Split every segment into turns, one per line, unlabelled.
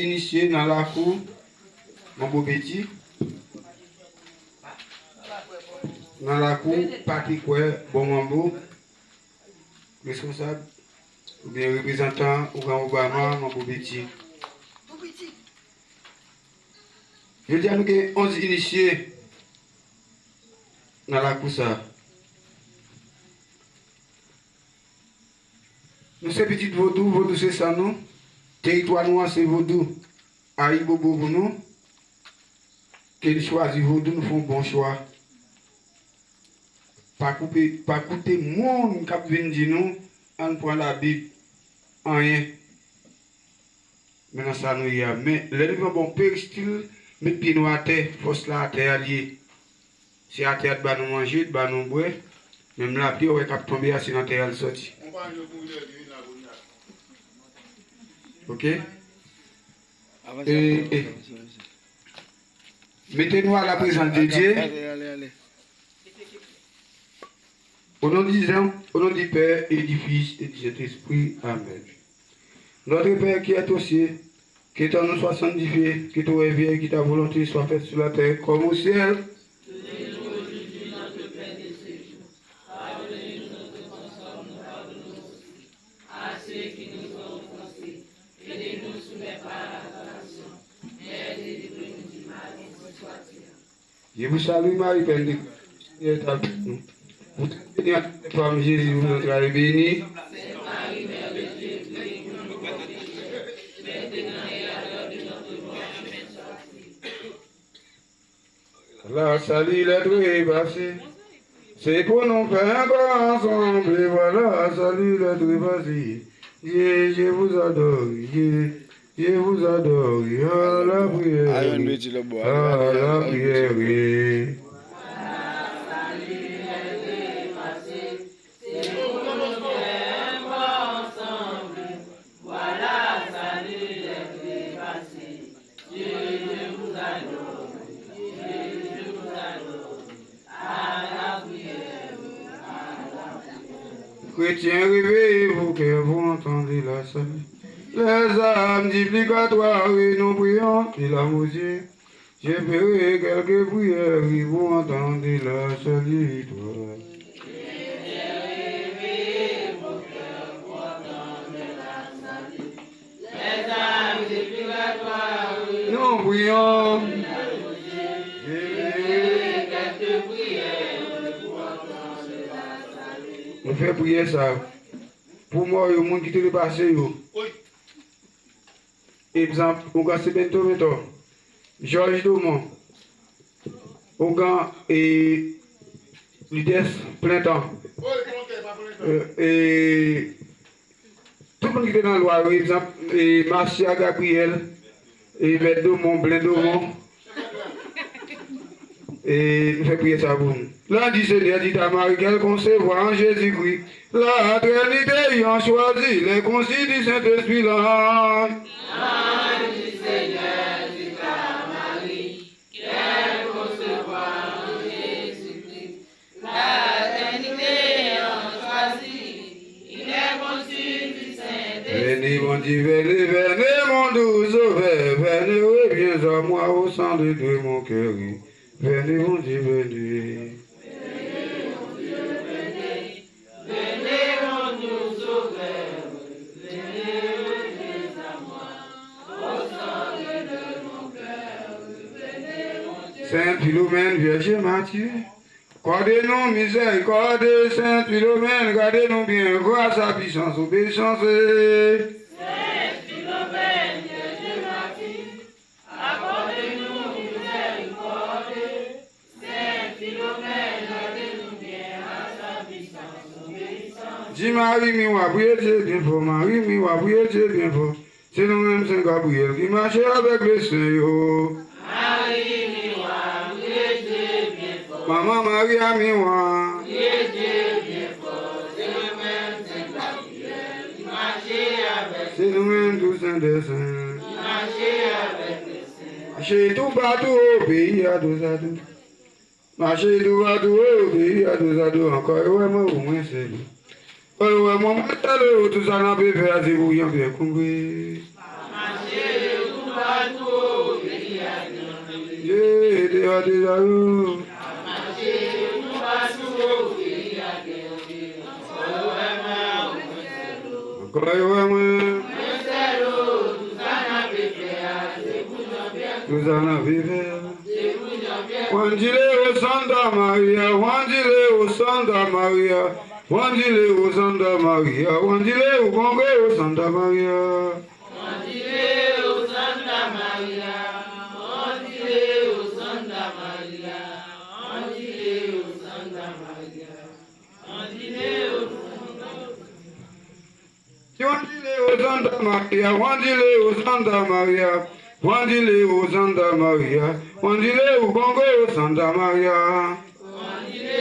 initié dans la cour, mon beau petit. Dans la cour, Patrick bon mambo, responsable, ou bien représentant, ou grand Obama, mon beau petit. Je dis à nous que 11 initiés dans la cour ça. Nous sommes petits vaudou, vaudou c'est ça nous. Territoire noir c'est vaudou. Aïe bobo pour nous. Qu'ils choisissent vaudou, nous faisons bon choix. Pas coûter monde qui vient dire nous, on prend la Bible, rien. Maintenant ça nous y a. Mais les gens bon péristyle, mettre pied noir à terre, force là à terre allié. Si à terre de nous manger, de nous boire, même la pluie on va tomber assis dans terre sorti. Ok? Mettez-nous à la présence de Dieu. Au nom du Père et du Fils et du Saint-Esprit. Amen. Notre Père qui est aux cieux, qui est en nous soit sanctifié, que ton rêve et que ta volonté soit faite sur la terre comme au ciel. Je vous salue Marie, Père de Dieu, vous êtes bénie entre les femmes, Jésus, vous êtes bénie. La salut l'être passé, c'est pour nous faire encore ensemble, et voilà, salut l'être passé. Dieu, je vous adore, Dieu, je vous adore, à la prière, à la prière. Chrétiens, réveillez-vous, que vous entendez la salut. Les âmes multiplicatoires, et nous prions, dit la musique. J'ai fait quelques prières, et vous entendez la salut. Les âmes multiplicatoires, nous prions. On fait prier ça. Pour moi, il y a des gens qui te dépassent. Exemple, on a bientôt. Georges Dumont. On a l'IDES plein temps. Et tout le monde qui est dans le loi, par exemple, Marcia Gabriel, et Bête Dumont, Blain Dumont. Et nous faisons prier ça pour nous. Là, dit Seigneur, dit à Marie qu'elle concevoir en Jésus-Christ. La Trinité ayant choisi les conciles du Saint-Esprit là. Là, dit Seigneur, dit à Marie qu'elle concevoir en Jésus-Christ. La Trinité ayant choisi les conciles du Saint-Esprit. Venez, mon Dieu, venez, mon doux sauveur, venez, oui, viens à moi au centre de mon cœur. Venez, mon Dieu, venez. Venez, mon Dieu, venez. Venez, mon Dieu, sauveur. Venez à moi, au centre de mon cœur. Venez, mon Dieu. Saint Philomène, Vierge Matthieu. Gardez-nous, miséricorde, Saint Philomène, gardez-nous bien, grâce à puissance, obéissance. Si Marie mi wa prier Dieu bien fort, Marie mi wa prier Dieu bien fort. C'est nous-mêmes Saint Gabriel qui marchait avec le Seigneur. Marie mi wa prier Dieu bien fort. Maman Marie a mi wa prier Dieu bien fort. C'est nous-mêmes Saint Gabriel qui marchait avec. C'est nous-mêmes tous saints des saints. Qui marchait avec le Seigneur. Marchez tout partout au pays à dos à dos. Marchez tout partout au pays à dos à dos. Encore vraiment au moins c'est lui. Ouais, mon matin, tout ça n'a pas fait assez bouillant, bien compris. Marchez tout Wanjile Santa Maria, Wanjile Santa Maria, Wanjile Santa Maria, Wanjile Congo Santa Maria. Wanjile Santa Maria, Wanjile Santa Maria, Wanjile Santa Maria, Wanjile Santa Maria, Wanjile Santa Maria. Wanjile Santa Maria, Wanjile Congo Santa Maria. Wanjile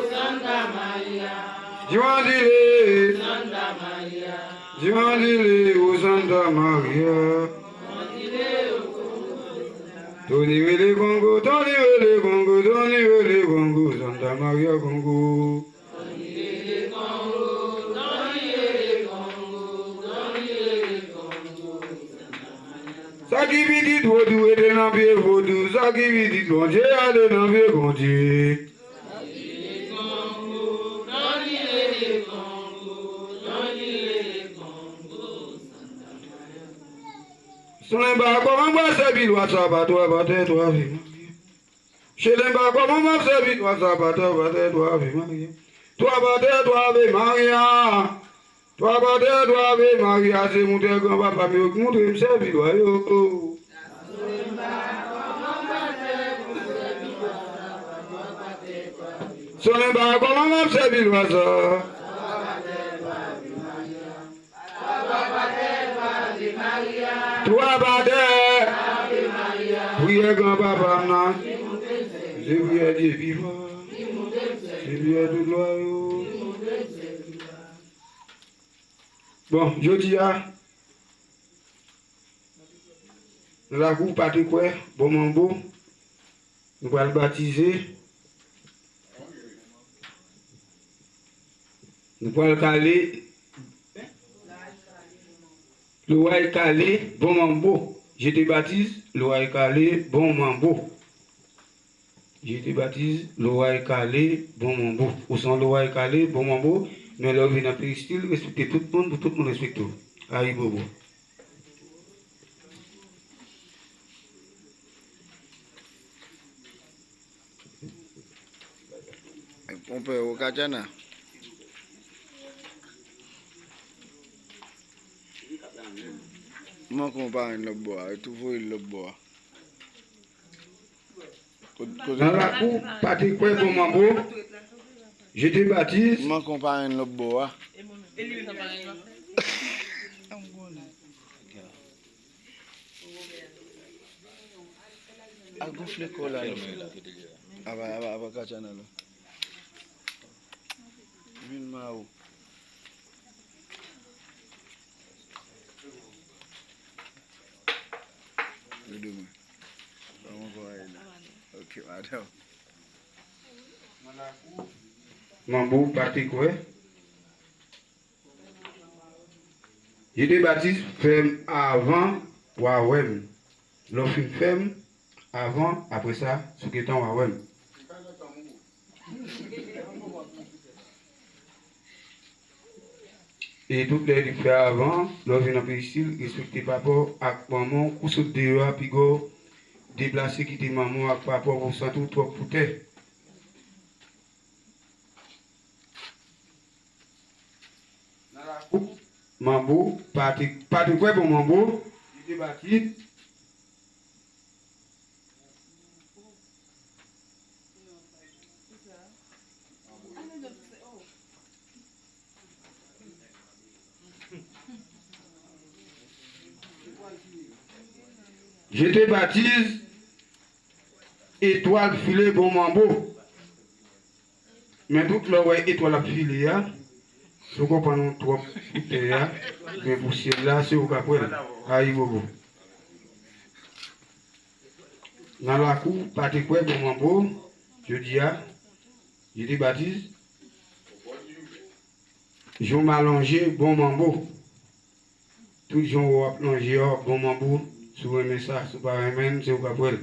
Santa Maria, Wanjile Santa Maria, Wanjile Santa Maria. Tony Wele Congo, Tony Wele Congo, Tony Wele Congo, Santa Maria Congo. Sakibidi dodu ede na be vodu, sakibidi donje ale na be gonje. Solemba ko mamba sebi wa sabato abate to avi. Shelemba ko mamba sebi wa sabato abate to avi Maria. To abate to avi Maria. To abate to avi Maria se mute ko papa mi mute sebi wa yo. Solemba ko mamba sebi wa sa. Toi bade, oui grand papa na, je lui ai dit vivant, je lui ai dit loyaux. Bon, je dis à la coupe Patrick bon mambo, nous allons le baptiser, nous allons le caler. Le roi calé, bon mambo. Je te baptise, le roi calé, bon mambo. Je te baptise, le roi calé, bon mambo. Au sein le roi calé, bon mambo. Mais là, on a pris style, respecter tout le monde, pour tout le monde respecte. Aïe, bobo.
On peut au Kajana. Moi, je parle de bois, tout le bois.
Dans la cour, Patrick bon mambo. Je te baptise.
Moi, je parle de bois. A gonfler quoi là? Ah bah Kajana là. Mille mao. Ok, madame.
Mambo, Patrick, je te baptise ferme avant Wawem. L'offre ferme avant, après ça, ce qui est en Wawem. Et toutes les fait avant, l'offre n'a pas ici, respectez papa, avec maman, ou ce dehors, puis go, déplacer qui était maman avec papa, pour ça tout trop pouté. Mambo, Patrick quoi pour Mambo, il était bâti. Je te baptise, étoile filée bon mambo. Mais toute la étoile filée, je comprends trop, mais pour celle-là, c'est au capoué. Aïe, bobo. Dans la cour, Patrick bon mambo, je dis, je te baptise, je m'allonge bon mambo. Tout le monde allongé bon mambo. Si vous aimez ça, si vous ne pas aimer, c'est vous qui pouvez.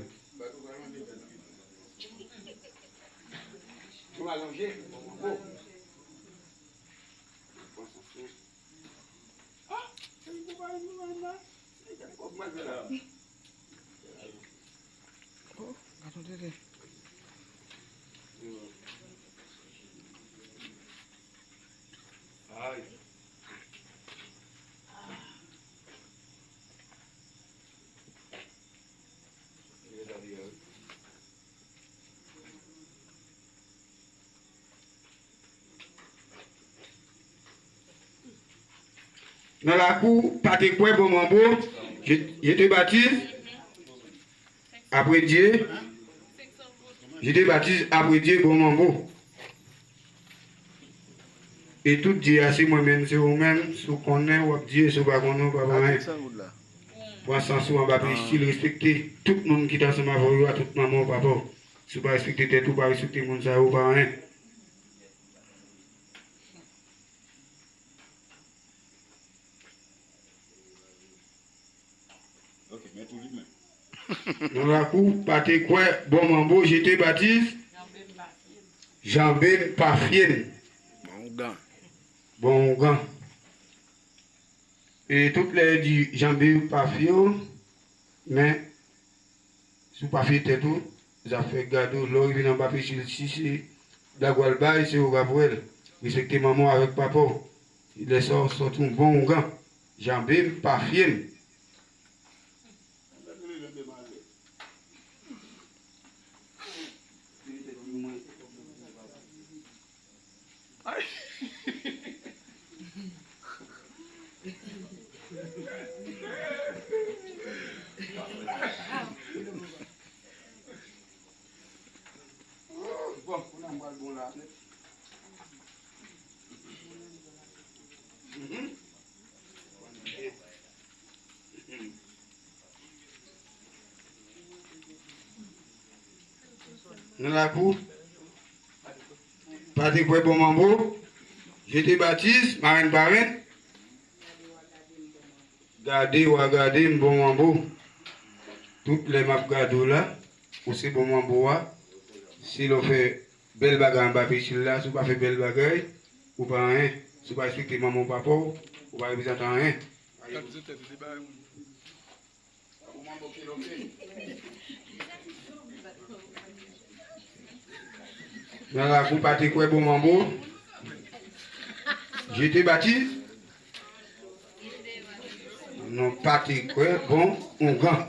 Dans la cour, pas de quoi pour mon beau, je te baptise après Dieu. Je te baptise après Dieu pour mon beau. Et tout Dieu, c'est moi-même, c'est vous-même, si vous connaissez, ou Dieu, si vous ne connaissez pas, pas pour un sens où on va respecter tout le monde qui est ensemble avec vous, tout maman, papa. Si vous ne respectez tête, vous ne respectez le monde, ça vous pas rien. Dans la cour, pas de quoi, bon mambo, je te baptise. Jean-Ben Pafien. Bon gant. Et toutes les dit Jean-Ben Pafien, mais si vous ne faites pas tout, ça fait gâteau, l'or, il vient en papier, si c'est la Gualbaï, c'est au Gabriel. Respectez maman avec papa. Il les sort un bon gant. Jean-Ben Pafien. Dans la cour, pas de quoi bon mambo, je te baptise, marine parraine, gardez ou regardez un bon mambo, toutes les maps gado là, ou c'est bon mambo là, si l'on fait belle bagarre en bas là, si vous pas fait belle bagarre, ou pas rien, si vous pas expliquer maman papa, ou pas représenter rien. Dans la coupe à quoi bon mambo, je te baptise. Non, pas quoi bon, on gagne.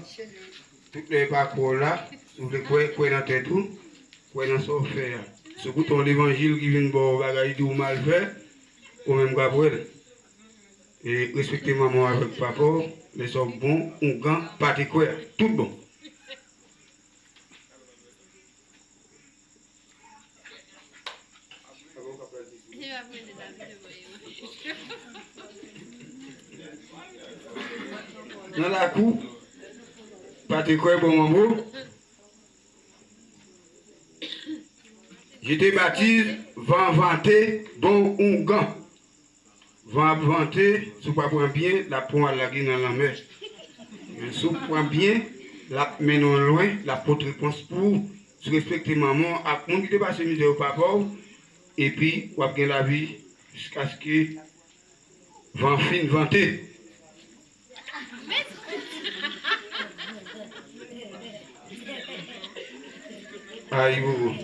Toutes les parcours là, vous les quoi dans tête tout, quoi dans son faire. Ce bouton l'évangile qui vient de bon bagaille ou mal fait, ou même Gabriel. Et respectez maman avec papa, les sommes bons, on gagne, pas quoi, tout bon. Dans la cour, pas de quoi bon mambo. Je te baptise, va vanter bon ongan. Va vanter, si vous ne bien, la pointe la guine dans la mer. Mais si vous prenez bien, la menons loin, la porte réponse pour respecter maman, à mon qui dépasse misère au papa, et puis, vous avez la vie jusqu'à ce que vent fin vanter. Aïe, vous.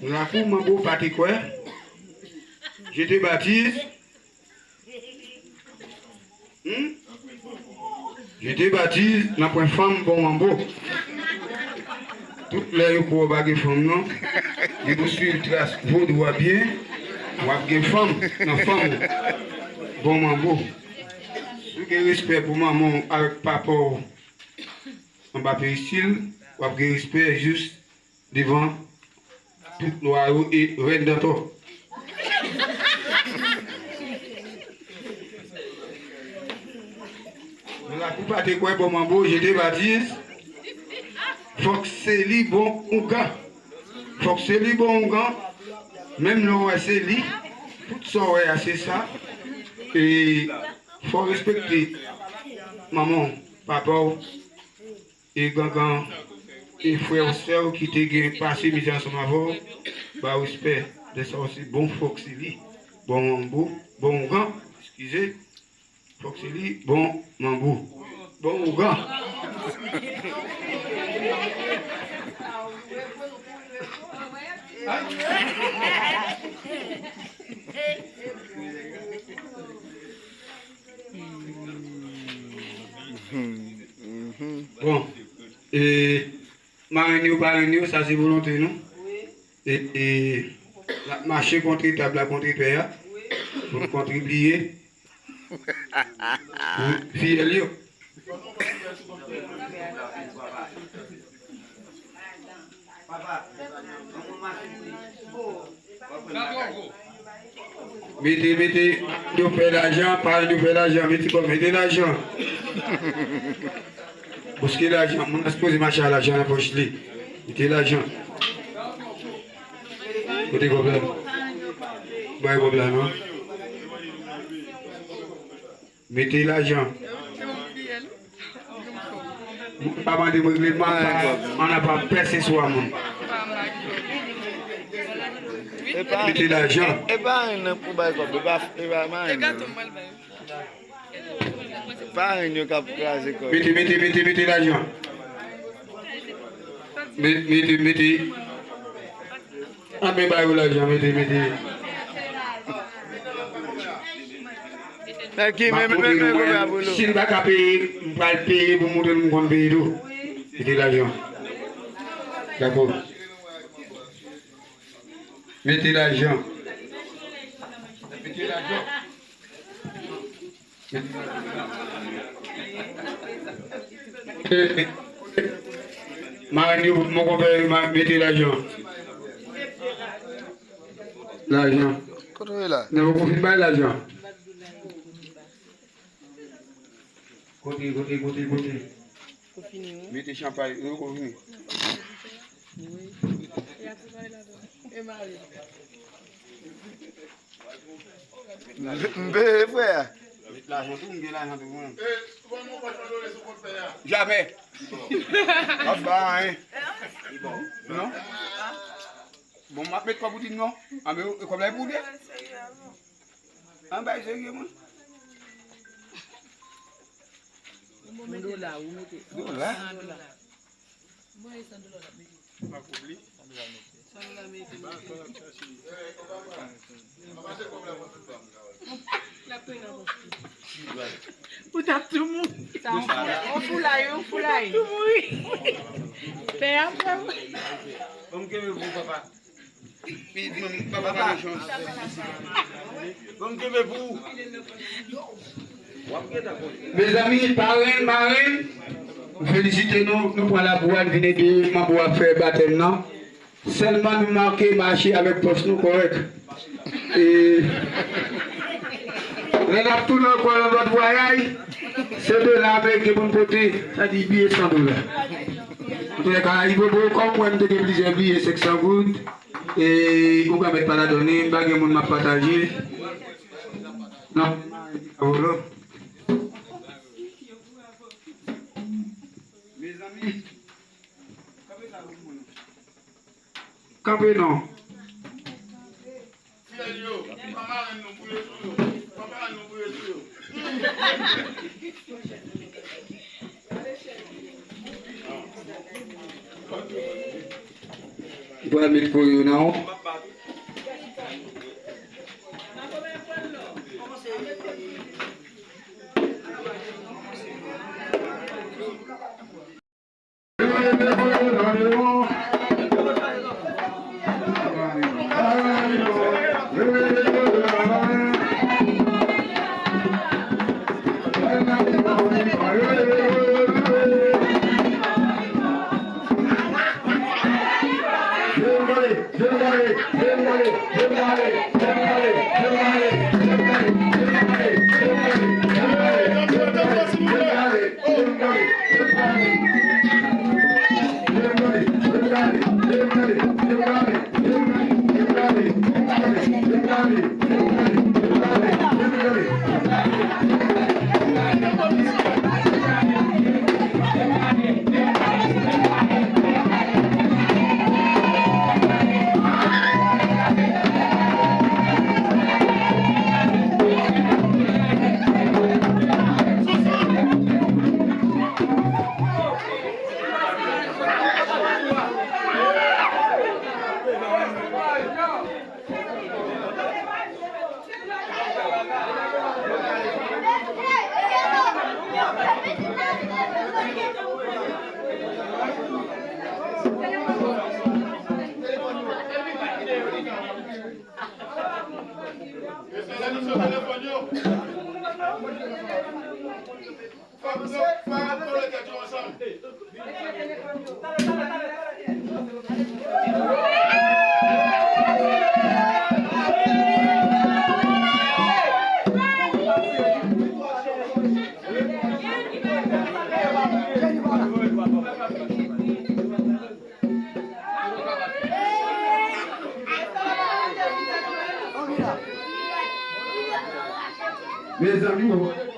La cour m'a beau parti quoi? Je te baptise. Je te baptise, n'a pas femme bon mambo. Toutes les pour baguer femme non. Je vous suis trace, vous doit bien. Ou avez femme, la femme bon mambo. Si vous avez respect pour maman avec papa en bas style, ou avez respect juste devant toute loi et reine d'anto. La coupe de quoi bon mambo, je te baptise. Faut que c'est lui bon ou gars. Faut que c'est lui bon ou gars. Même le c'est lui. Tout ça c'est ça. Et faut respecter maman. papa et gangan et frère sœur qui te passé mis ensemble avant, bah respect de ça aussi bon Foxili, bon Mambou, bon Ougan, excusez, Foxili, bon Mambou, bon Ougan. Bon, et Marinio, ça c'est volonté, non? Et marcher contre table contre père, pour contribuer. Fille, mettez, nous fait l'argent, parlez nous fait l'argent, mettez l'argent. Parce que l'argent, on a supposé marcher à l'argent à la poche, mettez l'argent. Côté problème. Pas de problème, hein? Mettez l'argent. Pas de règlement, on n'a pas percé soi, mon. Mettez l'argent.
Et pas un pour bailler comme pas un
Mettez l'argent. Mettez. Ah, mais pas l'argent, mettez. Si vous n'avez pas payé, vous allez payer pour montrer le monde payer tout. Mettez l'argent. D'accord. Mettez l'argent. Mon compère m'a mettez l'argent. L'argent. Ne vous confiez pas l'argent. Côté. Mettez champagne.
frère.
L'argent, tout le monde. Jamais. Non? Bon, je vais mettre quoi pour dire non? Ah, mais comme là, pour dire? Ah, ben, c'est rien, moi. $100, où mettez? $100. Moi, $100. Pas oublier. $100 mettez. La peine pour tout le monde. On foulaille. Tout mourir. Père, comme que vous, papa. Papa, pas de chance. Comme que vous. Mes amis, parrain, marraine, félicitez-nous pour la boîte, venez de ma boîte faire baptême. Seulement nous marquer marcher avec poste nous correct. Et on a tout le quoi dans notre voyage, c'est de là avec les bons côtés, ça dit billet $100. En tout cas, il faut comme moi, je vais plusieurs billets 500 gouttes. Et on va mettre pas la donner, bague mon m'a partagé. Non, voilà. Mes amis, campé non. Il va mettre pour you now. Mes amis,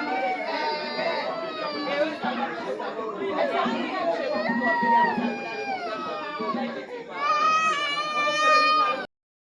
Thank you.